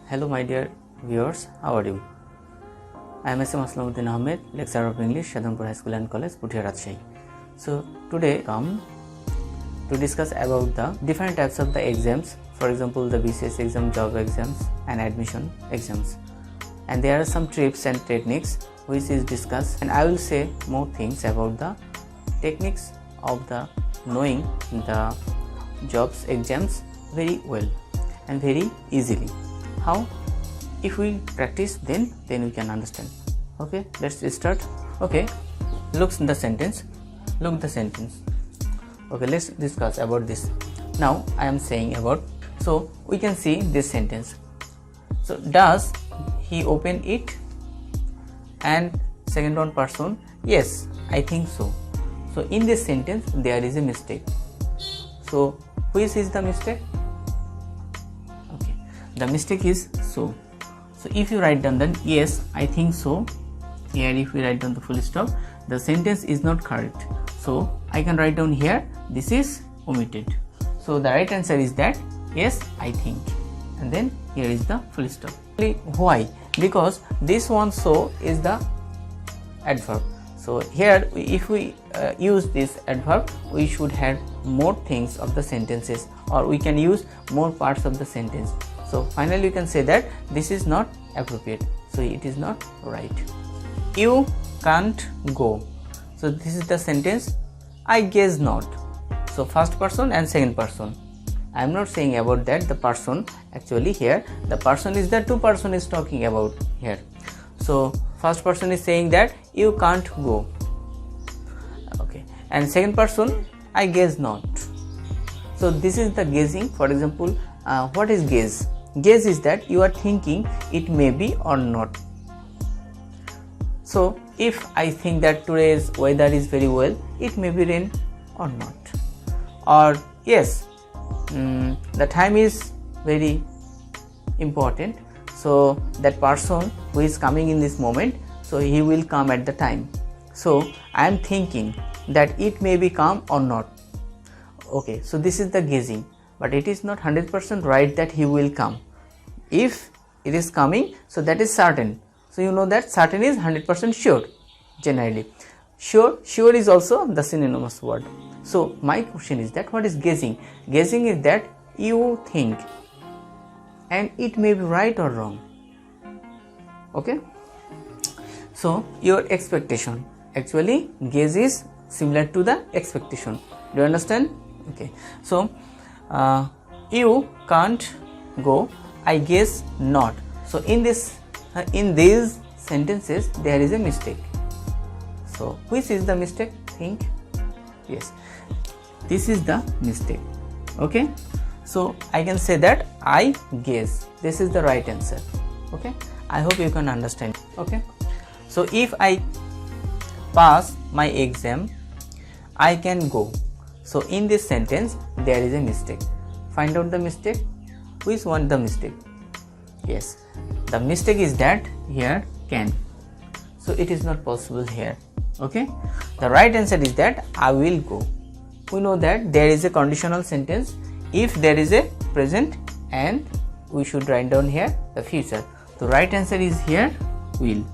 Hello my dear viewers, how are you? I am S.M. Aslamuddin Ahmed, lecturer of English, Shadhanpur High School and College, Puthia, Rajshahi. So today come to discuss about the different types of the exams, for example the BCS exam, job exams and admission exams. And there are some tips and techniques which is discussed, and I will say more things about the techniques of the knowing the jobs exams very well and very easily. How? If we practice, then we can understand. Okay, let's start. Okay, look the sentence. Okay, let's discuss about this. Now I am saying about, so we can see this sentence. So does he open it? And second one person, yes, I think so. So in this sentence there is a mistake. So which is the mistake? Okay, the mistake is so. So if you write down then yes, I think so, here if we write down the full stop, the sentence is not correct. So I can write down here, this is omitted. So the right answer is that yes, I think, and then here is the full stop. Why? Because this one so is the adverb. So here if we use this adverb, we should have more things of the sentences, or we can use more parts of the sentence. So finally you can say that this is not appropriate, so it is not right. You can't go. So this is the sentence, I guess not. So first person and second person. I am not saying about that the person, actually here the person is the two person is talking about here. So first person is saying that you can't go, okay, and second person, I guess not. So this is the guessing. For example, what is guess? Guess is that you are thinking it may be or not. So if I think that today's weather is very well, it may be rain or not, or yes, the time is very important, so that person who is coming in this moment, so he will come at the time. So I am thinking that it may be come or not. Okay, so this is the guessing, but it is not 100% right that he will come. If it is coming, so that is certain. So you know that certain is 100% sure. Generally sure is also the synonymous word. So my question is that what is guessing? Guessing is that you think and it may be right or wrong. Okay, so your expectation, actually guess is similar to the expectation. Do you understand? Okay, so you can't go, I guess not. So in these sentences there is a mistake. So which is the mistake? Think. Yes, this is the mistake. Okay, so I can say that I guess this is the right answer. Okay, I hope you can understand. Okay, so if I pass my exam, I can go. So in this sentence there is a mistake. Find out the mistake. Which one the mistake? Yes, the mistake is that here can. So it is not possible here. Okay, the right answer is that I will go. We know that there is a conditional sentence if there is a present, and we should write down here the future. The right answer is here will.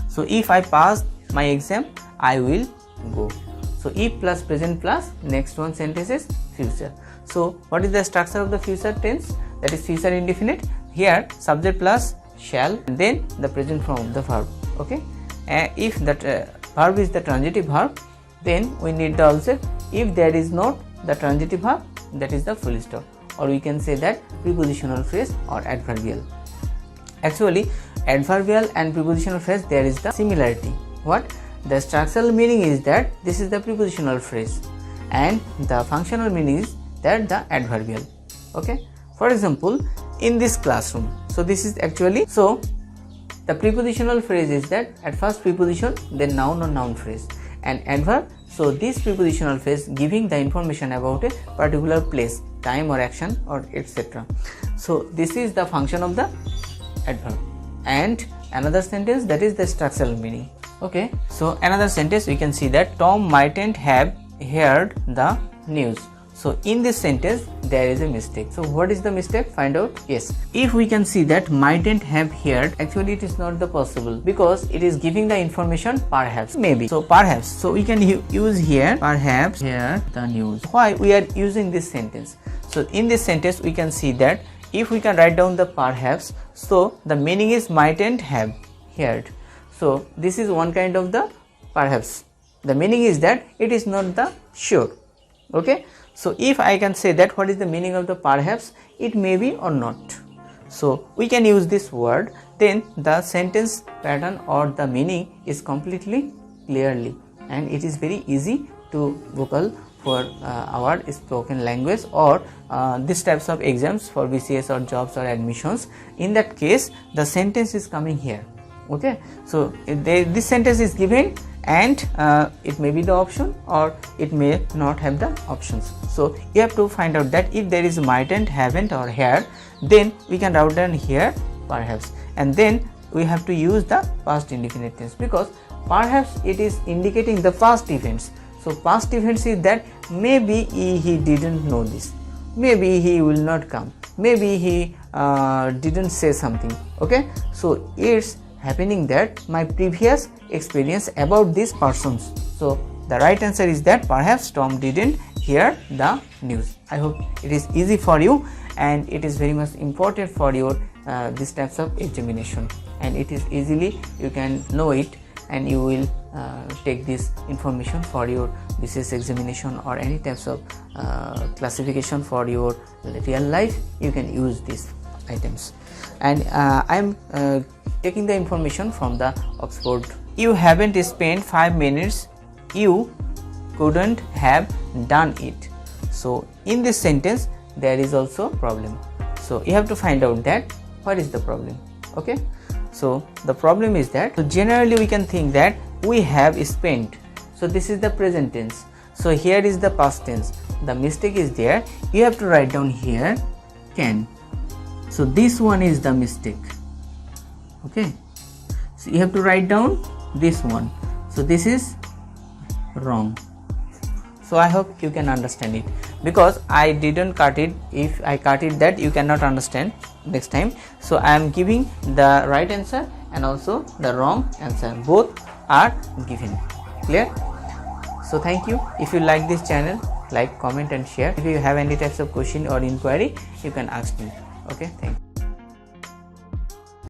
So if I pass my exam, I will go. So if plus present plus next one sentence is future. So what is the structure of the future tense? That is future indefinite. Here subject plus shall, and then the present form of the verb. Okay, if that verb is the transitive verb, then we need the also if there is not the transitive verb, that is the full stop, or we can say that prepositional phrase or adverbial. Actually adverbial and prepositional phrase there is the similarity. What? The structural meaning is that this is the prepositional phrase, and the functional meaning is that the adverbial. Okay, for example in this classroom, so this is actually, so the prepositional phrase is that at first preposition, then noun or noun phrase, and adverb. So this prepositional phrase giving the information about a particular place, time or action or etc. So this is the function of the adverb. And another sentence, that is the structural meaning. Okay, so another sentence we can see that Tom mightn't have heard the news. So in this sentence there is a mistake. So what is the mistake? Find out. Yes, if we can see that mightn't have heard, actually it is not the possible, because it is giving the information perhaps, maybe. So perhaps, so we can use here perhaps hear the news. Why we are using this sentence? So in this sentence we can see that if we can write down the perhaps, so the meaning is mightn't have heard. So this is one kind of the perhaps. The meaning is that it is not the sure. Okay, so if I can say that what is the meaning of the perhaps, it may be or not. So we can use this word, then the sentence pattern or the meaning is completely clearly, and it is very easy to vocal for our spoken language or these types of exams for BCS or jobs or admissions. In that case the sentence is coming here. Okay, so this sentence is given and it may be the option or it may not have the options. So you have to find out that if there is mightn't, haven't or here, then we can write down here perhaps, and then we have to use the past indefinite tense, because perhaps it is indicating the past events. So past events is that maybe he didn't know this, maybe he will not come, maybe he didn't say something. Okay, so it's happening that my previous experience about these persons. So the right answer is that perhaps Tom didn't hear the news. I hope it is easy for you, and it is very much important for your these types of examination, and it is easily you can know it, and you will take this information for your BCS examination or any types of classification for your real life. You can use these items, and I am taking the information from the Oxford. You haven't spent 5 minutes, you couldn't have done it. So in this sentence there is also problem. So you have to find out that what is the problem. Okay, so the problem is that, so generally we can think that we have spent, so this is the present tense, so here is the past tense. The mistake is there, you have to write down here can. So this one is the mistake. Okay, so you have to write down this one, so this is wrong. So I hope you can understand it, because I didn't cut it. If I cut it, that you cannot understand next time. So I am giving the right answer and also the wrong answer, both are given. Clear? So thank you. If you like this channel, like, comment and share. If you have any types of question or inquiry, you can ask me. Okay, thank you.